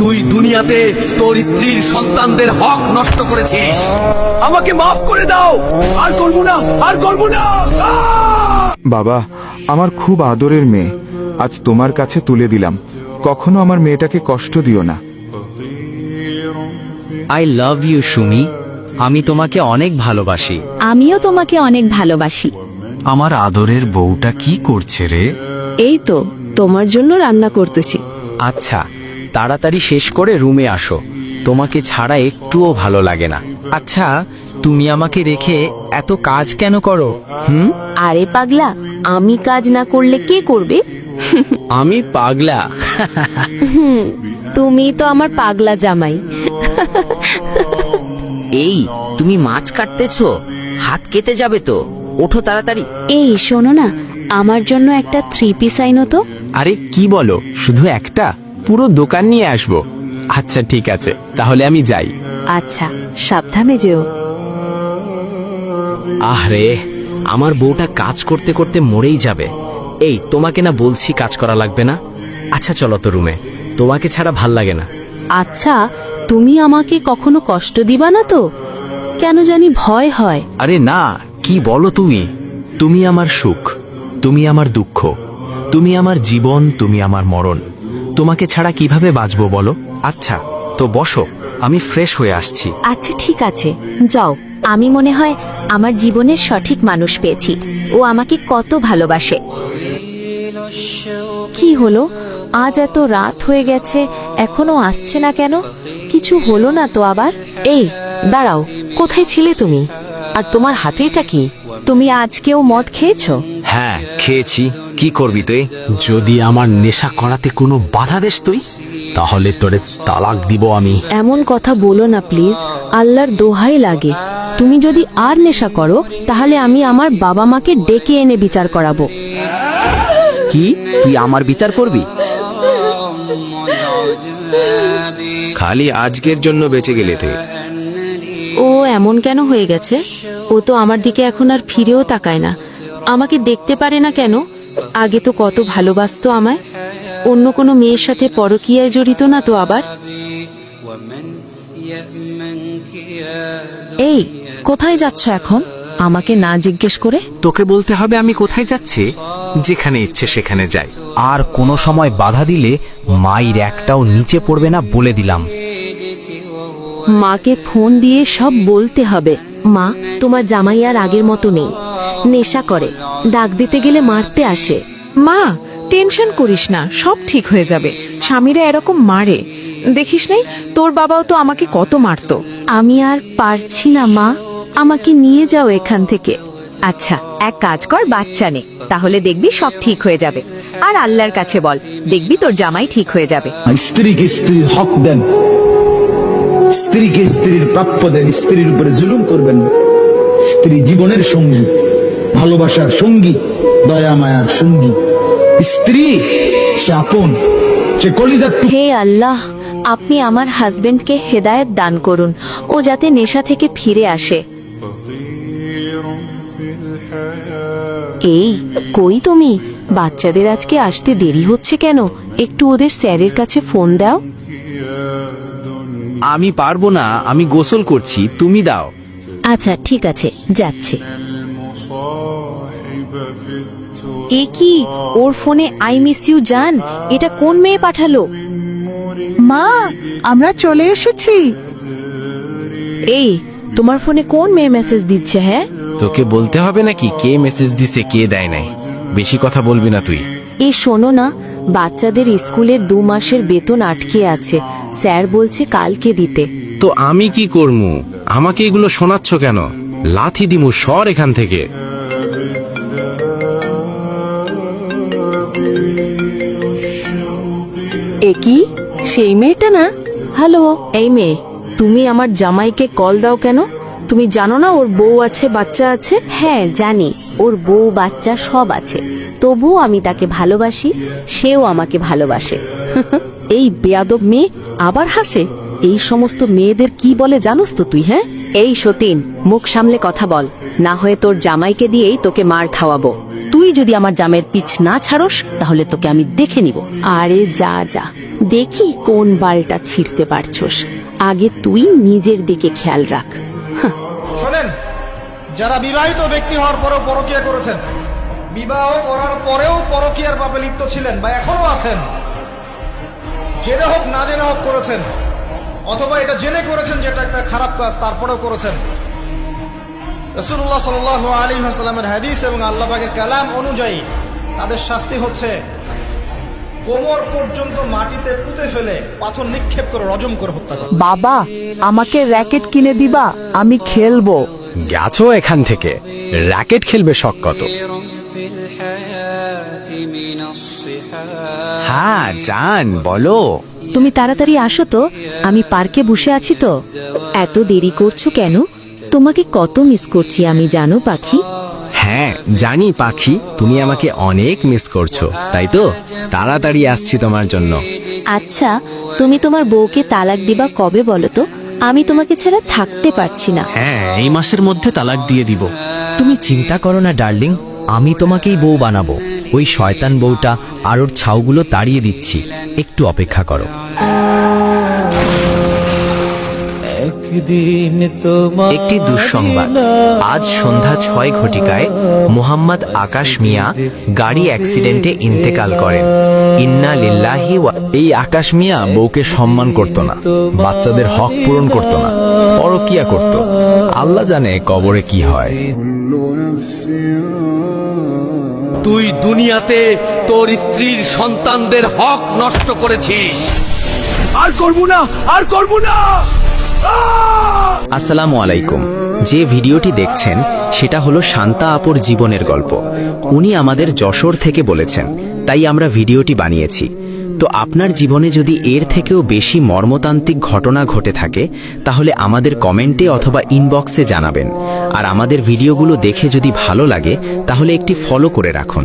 তুই দুনিয়াতে তোর স্ত্রীর সন্তানদের হক নষ্ট করেছিস। আমাকে মাফ করে দাও, আর করবো না, আর করবো না। বাবা, আমার খুব আদরের মেয়ে, আজ তোমার কাছে তুলে দিলাম। কখনো আমার মেয়েটাকে কষ্ট দিও না। আই লাভ ইউ সুমি, আমি তোমাকে অনেক ভালোবাসি। আমিও তোমাকে অনেক ভালোবাসি। আমার আদরের বউটা কি করছে রে? এই তো তোমার জন্য রান্না করতেছি। আচ্ছা, তাড়াতাড়ি শেষ করে রুমে আসো, তোমাকে ছাড়া একটুও ভালো লাগে না। আচ্ছা, তুমি আমাকে রেখে এত কাজ কেন করো? আরে পাগলা, আমি কাজ না করলে কে করবে? আমি পাগলা? তুমি তো আমার পাগলা জামাই। এই, তুমি মাছ কাটতেছো, হাত কেটে যাবে তো, ওঠো তাড়াতাড়ি। এই শোনো না, আমার জন্য একটা 3 পিস আইনো তো। আরে কি বলো, শুধু একটা? পুরো দোকান নিয়ে আসবো। আচ্ছা ঠিক আছে, তাহলে আমি যাই। আচ্ছা, সাবধানে যেও। আরে, আমার বউটা কাজ করতে করতে মরেই যাবে। এই, তোমাকে না বলছি কাজ করা লাগবে না? আচ্ছা চলো তো রুমে, তোমাকে ছাড়া ভাল লাগে না। আচ্ছা, তুমি আমাকে কখনো কষ্ট দিবা না তো? কেন জানি ভয় হয়। আরে না, কি বলো তুমি? তুমি আমার সুখ, তুমি আমার দুঃখ, তুমি আমার জীবন, তুমি আমার মরণ। তোমাকে ছাড়া কিভাবে বাঁচবো বলো? আচ্ছা তো বসো, আমি ফ্রেশ হয়ে আসছি। আচ্ছা ঠিক আছে, যাও। আমি মনে হয় আমার জীবনের সঠিক মানুষ পেয়েছি। ও আমাকে কত ভালোবাসে। কি হলো, আজ এত রাত হয়ে গেছে, এখনো আসছে না কেন? কিছু হলো না তো আবার? এই দাঁড়াও, কোথায় ছিলে তুমি? আর তোমার হাতেটা কি? তুমি আজকেও মদ খেয়েছো? হ্যাঁ খেয়েছি। কি করবি তুই? যদি আমার নেশা করাতে কোনো বাধা দেস তুই, তাহলে তোরে তালাক দিব আমি। এমন কথা বলো না প্লিজ, আল্লাহর দোহাই লাগে। তুমি যদি আর নেশা করো, তাহলে আমি আমার বাবা মাকে ডেকে এনে বিচার করাবো। কি, তুই আমার বিচার করবি? খালি আজকের জন্য বেঁচে গেলে তুই। ও এমন কেন হয়ে গেছে? ও তো আমার দিকে এখন আর ফিরেও তাকায় না। আমাকে দেখতে পারে না কেন? আগে তো কত ভালোবাসতো আমায়। অন্য কোনো মেয়ের সাথে পরকীয়ায় জড়িত না তো আবার? এই, কোথায় যাচ্ছ এখন আমাকে না জিজ্ঞেস করে? তোকে বলতে হবে আমি কোথায় যাচ্ছি? যেখানে ইচ্ছে সেখানে যাই। আর কোনো সময় বাধা দিলে মায়ের একটাও নিচে পড়বে না, বলে দিলাম। মাকে ফোন দিয়ে সব বলতে হবে। মা, তোমার জামাই আর আগের মতো নেই, নেশা করে, ডাক দিতে গেলে মারতে আসে। মা, টেনশন করিস না, সব ঠিক হয়ে যাবে। স্বামীরা এরকম মারে, দেখিস নাই? তোর বাবাও তো আমাকে কত মারতো। আমি আর পারছি না মা, আমাকে নিয়ে যাও এখান থেকে। আচ্ছা, এক কাজ কর, বাচ্চা নে, তাহলে দেখবি সব ঠিক হয়ে যাবে। আর আল্লাহর কাছে বল, দেখবি তোর জামাই ঠিক হয়ে যাবে। স্ত্রীকে স্ত্রীর হক দেন, স্ত্রীকে স্ত্রীর প্রাপ্য দেন, স্ত্রীর উপরে জুলুম করবেন না। স্ত্রী জীবনের সঙ্গী, ভালোবাসার সঙ্গী, দয়া মায়ার সঙ্গী। স্ত্রী সে আপন, সে কলিজার টুকরো। হে আল্লাহ, আপনি আমার হাজবেন্ডকে হেদায়েত দান করুন, ও যাতে নেশা থেকে ফিরে আসে। এই কই তুমি? বাচ্চাদের আজকে আসতে দেরি হচ্ছে কেন? একটু ওদের স্যারের কাছে ফোন দাও। আমি পারবো না, আমি গোসল করছি, তুমি দাও। আচ্ছা ঠিক আছে, যাচ্ছে। এ কি, ওর ফোনে আই মিস ইউ জান, এটা কোন মেয়ে পাঠালো? মা, আমরা চলে এসেছি। এই, তোমার ফোনে কোন মেয়ে মেসেজ দিচ্ছে? হ্যাঁ, তোকে বলতে হবে নাকি কে মেসেজ দিছে কে দেয় নাই? বেশি কথা বলবি না তুই। এই শোনো না, বাচ্চাদের স্কুলের 2 মাসের বেতন আটকে আছে, স্যার বলছে কালকে দিতে। তো আমি কি করমু? আমাকে এগুলো শোনাচ্ছ কেন? লাথি দিমু, সর এখান থেকে। এ কি, সেই মেয়েটা না? হ্যালো, এই মেয়ে, তুমি আমার জামাইকে কল দাও কেন? তুমি জানো না ওর বউ আছে, বাচ্চা আছে? হ্যাঁ জানি, ওর বউ বাচ্চা সব আছে, তবুও আমি তাকে ভালোবাসি, সেও আমাকে ভালোবাসে। এই বেয়াদব মেয়ে আবার হাসে। এই সমস্ত মেয়েদের কি বলে জানোস তো তুই? হ্যাঁ, এই সতীন, মুখ সামলে কথা বল, না হয়ে তোর জামাইকে দিয়েই তোকে মার খাওয়াবো। তুই যদি আমার জামাইয়ের পিছ না ছাড়স, তাহলে তোকে আমি দেখে নিব। আরে যা যা, দেখি কোন বালটা ছিঁড়তে পারছস। আগে তুই নিজের দিকে খেয়াল রাখ। শোনেন, যারা বিবাহিত ব্যক্তি হওয়ার পরেও পরকীয়া করেছেন, বিবাহ করার পরেও পরকীয়ার পাপে লিপ্ত ছিলেন বা এখনো আছেন, জেনে হোক না জেনে হোক করেছেন, অথবা এটা জেনে করেছেন যেটা একটা খারাপ কাজ তারপরেও করেছেন, রাসূলুল্লাহ সাল্লাল্লাহু আলাইহি ওয়াসাল্লামের হাদিস এবং আল্লাহ পাকের কালাম অনুযায়ী তাদের শাস্তি হচ্ছে কোমর পর্যন্ত মাটিতে পুঁতে ফেলে পাথর নিক্ষেপ করে রজম করে হত্যা করা। বাবা, আমাকে র্যাকেট কিনে দিবা, আমি খেলবো। গেছো এখান থেকে, র্যাকেট খেলবে শখ কত? হ্যাঁ জান, বলো। তুমি তাড়াতাড়ি আসো তো, আমি পার্কে বসে আছি তো। এত দেরি করছো কেন? তোমাকে কত মিস করছি আমি, জানো পাখি? হ্যাঁ জানি পাখি, তুমি আমাকে অনেক মিস করছো, তাই তো তাড়াতাড়ি আসছি তোমার জন্য। আচ্ছা, তুমি তোমার বউকে তালাক দিবা কবে বলো তো? আমি তোমাকে ছাড়া থাকতে পারছি না। হ্যাঁ, এই মাসের মধ্যে তালাক দিয়ে দিব। তুমি চিন্তা করো না ডার্লিং, আমি তোমাকেই বউ বানাবো। ওই শয়তান বউটা আর ওর ছাউগুলো তাড়িয়ে দিচ্ছি, একটু অপেক্ষা করো। একটি দুঃসংবাদ, আজ সন্ধ্যা 6 ঘটিকায় মুহাম্মদ আকাশ মিয়া গাড়ি অ্যাক্সিডেন্টে ইন্তেকাল করেন। ইন্না লিল্লাহি ওয়া। এই আকাশ মিয়া বউকে সম্মান করত না, বাচ্চাদের হক পূরণ করত না, পরকিয়া করত। আল্লাহ জানে কবরে কি হয়। তুই দুনিয়াতে তোর স্ত্রীর সন্তানদের হক নষ্ট করেছিস। আর করব না, আর করব না। আসসালামু আলাইকুম। যে ভিডিওটি দেখছেন সেটা হলো শান্তা আপুর জীবনের গল্প। উনি আমাদের যশোর থেকে বলেছেন, তাই আমরা ভিডিওটি বানিয়েছি। তো আপনার জীবনে যদি এর থেকেও বেশি মর্মতান্ত্রিক ঘটনা ঘটে থাকে তাহলে আমাদের কমেন্টে অথবা ইনবক্সে জানাবেন। আর আমাদের ভিডিওগুলো দেখে যদি ভালো লাগে তাহলে একটি ফলো করে রাখুন।